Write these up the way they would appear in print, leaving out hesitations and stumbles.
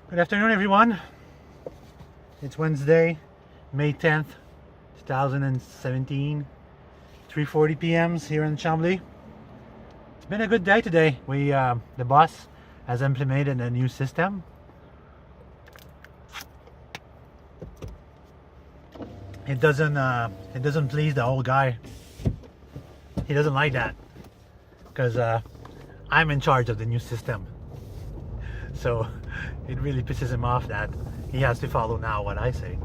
Good afternoon, everyone. It's Wednesday, May 10th, 2017, 3:40 p.m. here in Chambly. It's been a good day today. The boss has implemented a new system. It doesn't please the old guy. He doesn't like that because I'm in charge of the new system. So it really pisses him off that he has to follow now what I say.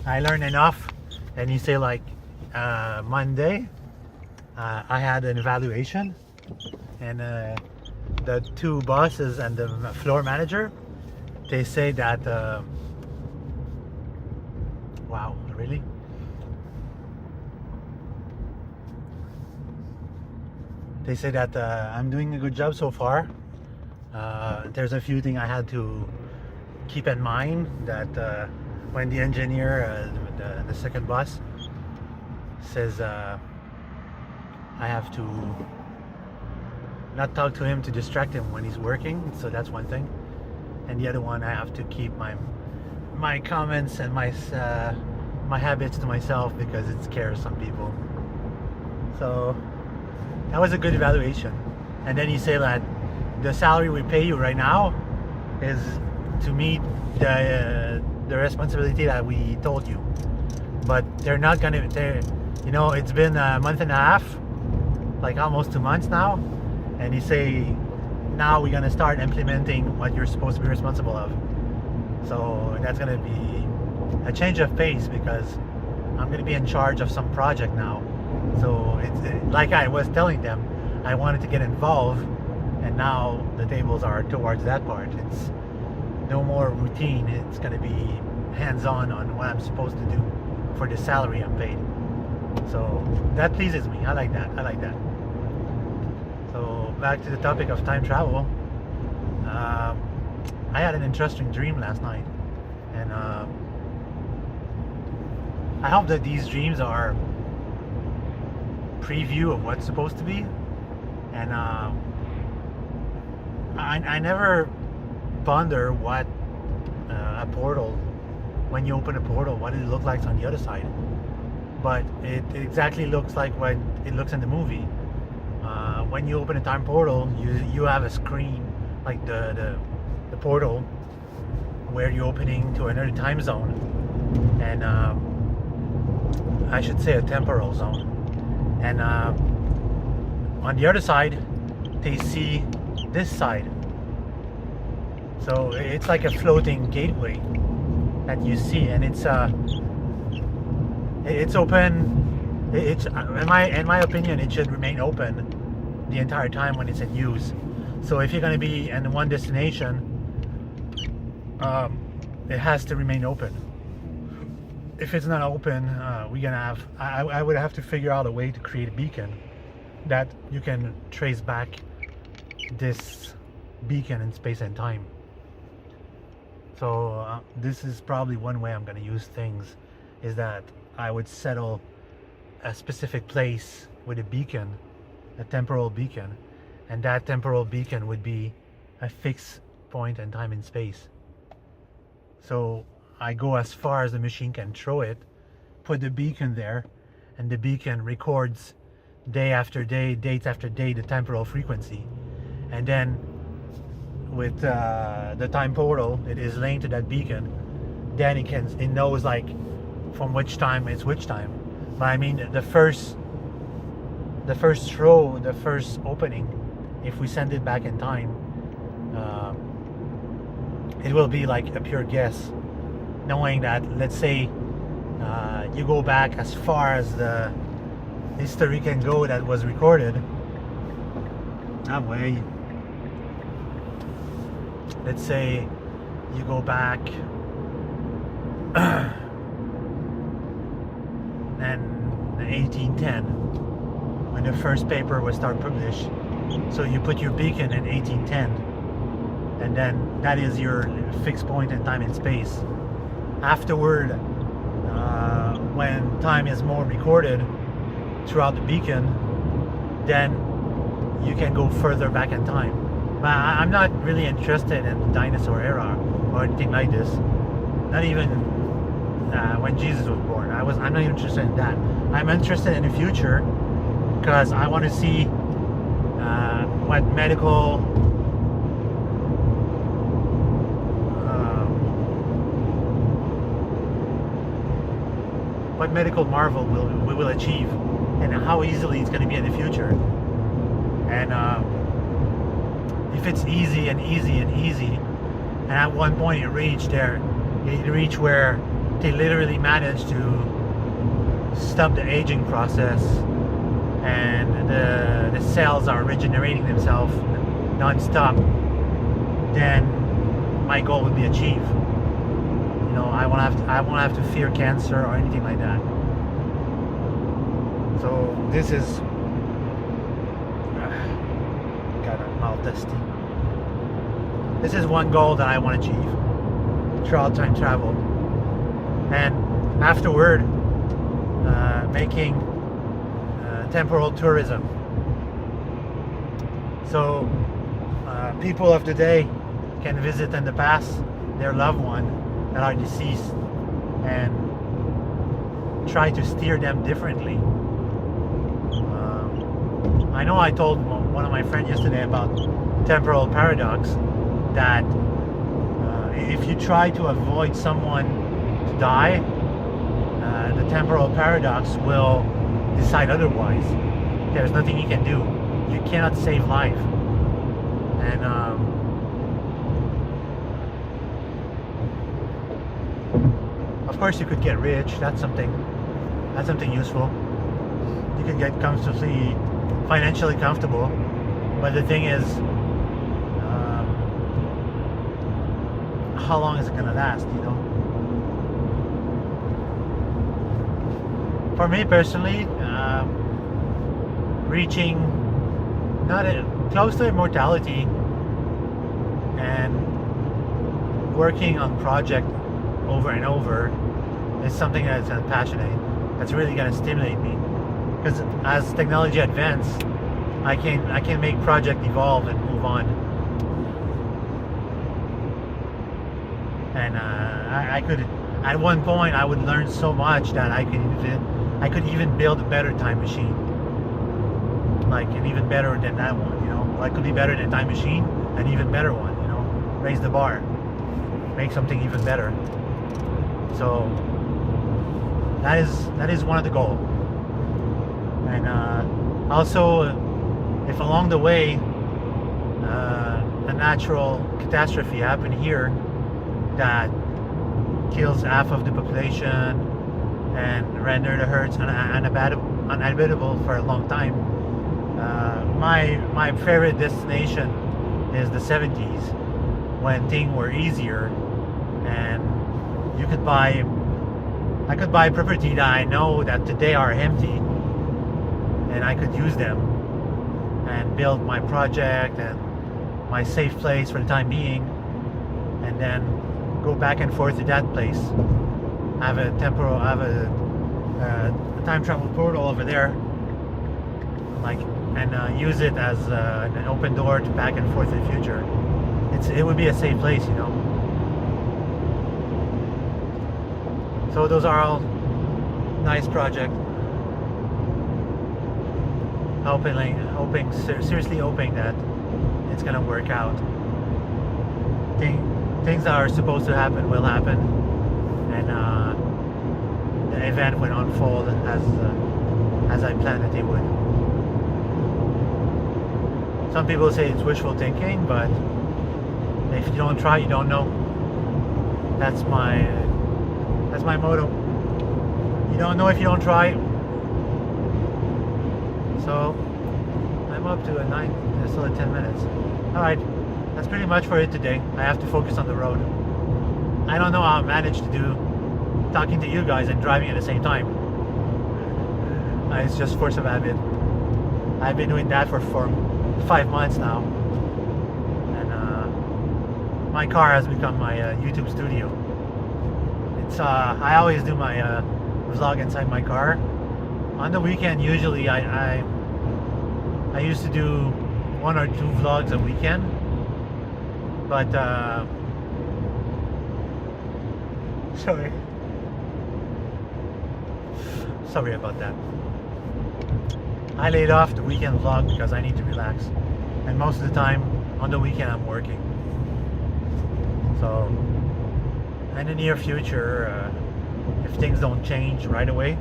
I learned enough, and you say like Monday I had an evaluation, and the two bosses and the floor manager, they say that wow, really? They say that I'm doing a good job so far. There's a few things I had to keep in mind, that when the engineer, the second boss, says I have to not talk to him to distract him when he's working, so that's one thing. And the other one, I have to keep my comments and my habits to myself because it scares some people. So that was a good evaluation. And then you say that the salary we pay you right now is to meet the responsibility that we told you, but they're not gonna. It's been a month and a half, like almost 2 months now, and you say now we're gonna start implementing what you're supposed to be responsible of. So that's gonna be a change of pace because I'm gonna be in charge of some project now. So it's like I was telling them, I wanted to get involved. And now the tables are towards that part. It's no more routine. It's going to be hands-on on what I'm supposed to do for the salary I'm paid. So that pleases me. I like that. So back to the topic of time travel. I had an interesting dream last night, and I hope that these dreams are preview of what's supposed to be. And I never ponder what a portal, when you open a portal, what it looks like on the other side. But it exactly looks like what it looks in the movie. When you open a time portal, you have a screen like the portal where you're opening to another time zone, and I should say a temporal zone. And on the other side, they see this side. So it's like a floating gateway that you see, and it's open. It's in my opinion, it should remain open the entire time when it's in use. So if you're going to be in one destination, it has to remain open. If it's not open, we're gonna have. I would have to figure out a way to create a beacon that you can trace back this beacon in space and time. So this is probably one way I'm going to use things, is that I would settle a specific place with a beacon, a temporal beacon, and that temporal beacon would be a fixed point in time and space. So I go as far as the machine can throw it, put the beacon there, and the beacon records day after day, dates after day, the temporal frequency. And then with the time portal, it is linked to that beacon. Then it knows like from which time it's which time. But I mean the first throw, the first opening, if we send it back in time, it will be like a pure guess, knowing that, let's say you go back as far as the history can go that was recorded. That way, let's say you go back and 1810, when the first paper was start published. So you put your beacon in 1810, and then that is your fixed point in time and space. Afterward, when time is more recorded throughout the beacon, then you can go further back in time. But I'm not really interested in the dinosaur era or anything like this. Not even when Jesus was born. I'm not interested in that. I'm interested in the future because I want to see what medical marvel we will achieve, and how easily it's going to be in the future. And if it's easy and easy and easy, and at one point you reach where they literally manage to stop the aging process, and the cells are regenerating themselves non-stop, then my goal would be achieved. You know, I won't have to fear cancer or anything like that. So this is got a mouth dusty. This is one goal that I want to achieve throughout time travel, and afterward making temporal tourism. So people of today can visit in the past their loved one that are deceased and try to steer them differently. I know I told one of my friends yesterday about temporal paradox, that if you try to avoid someone to die, the temporal paradox will decide otherwise. There's nothing you can do. You cannot save life. And of course you could get rich. That's something useful. You can get financially comfortable, but the thing is, how long is it gonna last, you know? For me personally, reaching close to immortality and working on project over and over is something that's passionate. That's really gonna stimulate me, because as technology advances, I can make project evolve and move on. And I could, at one point, I would learn so much that I could even build a better time machine, like an even better than that one. You know, I could be better than time machine, an even better one. You know, raise the bar, make something even better. So that is one of the goals. And also, if along the way a natural catastrophe happened here that kills half of the population and render the Earth uninhabitable for a long time, my favorite destination is the 70s, when things were easier and I could buy property that I know that today are empty, and I could use them and build my project and my safe place for the time being, and then go back and forth to that place, have a time travel portal over there, and use it as an open door to back and forth in the future. It would be a safe place, you know. So those are all nice projects. Seriously hoping that it's gonna work out. Things that are supposed to happen will happen, and the event will unfold as I planned that it would. Some people say it's wishful thinking, but if you don't try, you don't know. That's my motto. You don't know if you don't try. So I'm up to a 9, still at 10 minutes. Alright, that's pretty much for it today. I have to focus on the road. I don't know how I managed to do talking to you guys and driving at the same time. It's just force of habit. I've been doing that for 5 months now. And my car has become my YouTube studio. I always do my vlog inside my car. On the weekend, usually I used to do 1 or 2 vlogs a weekend, But sorry. Sorry about that. I laid off the weekend vlog because I need to relax. And most of the time on the weekend I'm working. So in the near future, if things don't change right away,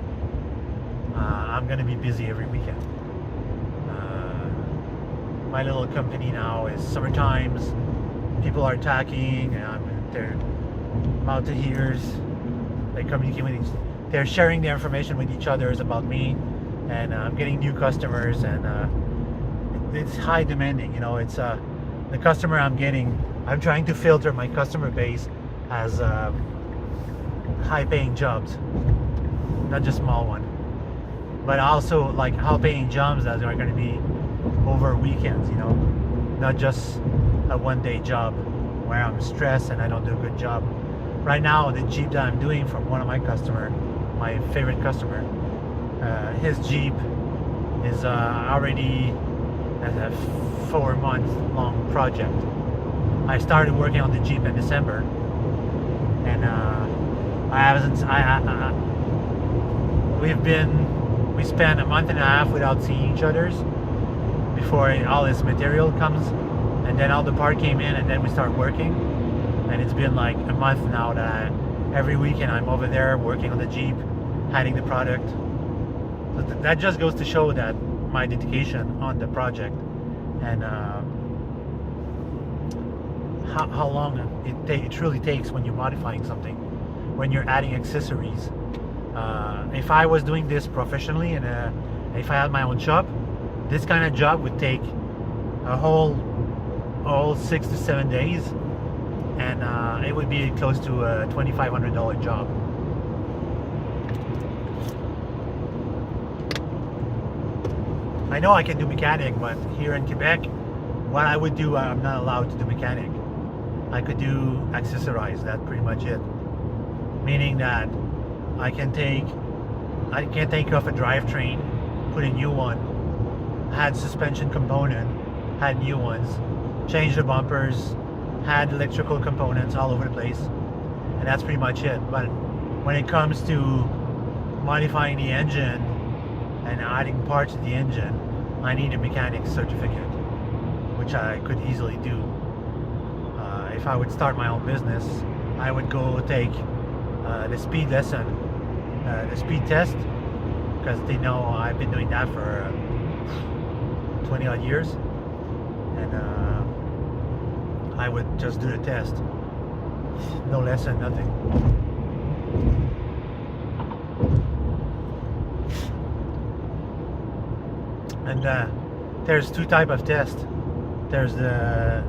I'm gonna be busy every weekend. My little company now is summer times. People are talking, they're mouth to ears. They communicate with each. They're sharing their information with each other about me, and I'm getting new customers, and it's high demanding. You know, it's the customer I'm getting. I'm trying to filter my customer base as high-paying jobs, not just small one, but also like high-paying jobs that are going to be over weekends. You know, not just a one-day job where I'm stressed and I don't do a good job. Right now, the Jeep that I'm doing from one of my customer, my favorite customer, his Jeep is already a 4-month-long project. I started working on the Jeep in December, and we spent a month and a half without seeing each other before all this material comes, and then all the part came in, and then we start working. And it's been like a month now that every weekend I'm over there working on the Jeep, adding the product. So that just goes to show that my dedication on the project, and how long it truly takes when you're modifying something, when you're adding accessories. If I was doing this professionally, and if I had my own shop, this kind of job would take a whole 6 to 7 days, and it would be close to a $2,500 job. I know I can do mechanic, but here in Quebec, what I would do, I'm not allowed to do mechanic. I could do accessorize, that's pretty much it. Meaning that I can take off a drivetrain, put a new one, add suspension component, add new ones, change the bumpers, add electrical components all over the place, and that's pretty much it. But when it comes to modifying the engine and adding parts to the engine, I need a mechanic certificate, which I could easily do. If I would start my own business, I would go take the speed lesson, the speed test, because they know I've been doing that for 20 odd years, and I would just do the test. No lesson, nothing. And there's two types of tests. There's the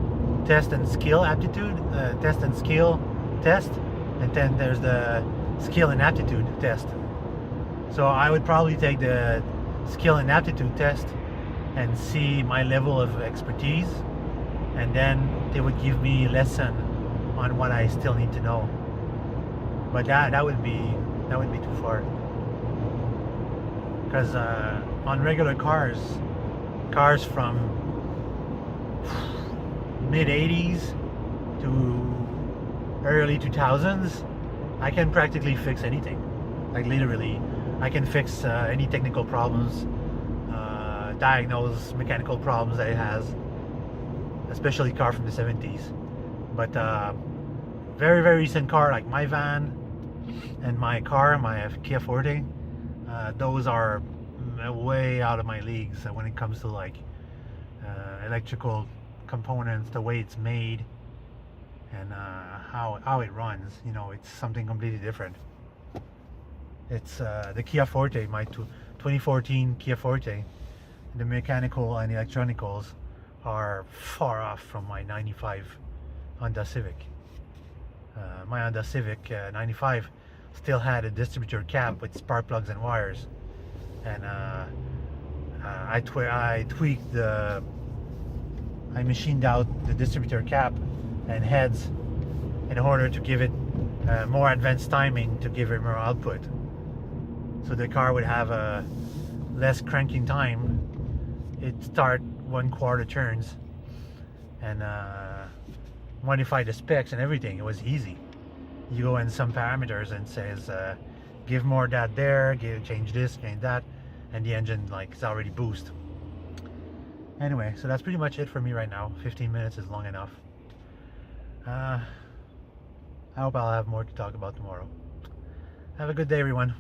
test and skill aptitude, test and skill test, and then there's the skill and aptitude test. So I would probably take the skill and aptitude test and see my level of expertise, and then they would give me a lesson on what I still need to know. But that would be too far, because on regular cars from mid 80s to early 2000s, I can practically fix anything. Like literally, I can fix any technical problems, diagnose mechanical problems that it has, especially car from the 70s. But very, very recent car like my van and my Kia Forte, those are way out of my leagues when it comes to like electrical components, the way it's made, and how it runs. You know, it's something completely different. It's the Kia Forte, my 2014 Kia Forte. The mechanical and electronicals are far off from my 95 Honda Civic. My Honda Civic 95 still had a distributor cap with spark plugs and wires, and I tweaked I machined out the distributor cap and heads in order to give it more advanced timing to give it more output. So the car would have a less cranking time. It start 1/4 turns, and modify the specs and everything. It was easy. You go in some parameters and says give more that there, change this, change that, and the engine like is already boost. Anyway, so that's pretty much it for me right now. 15 minutes is long enough. I hope I'll have more to talk about tomorrow. Have a good day, everyone.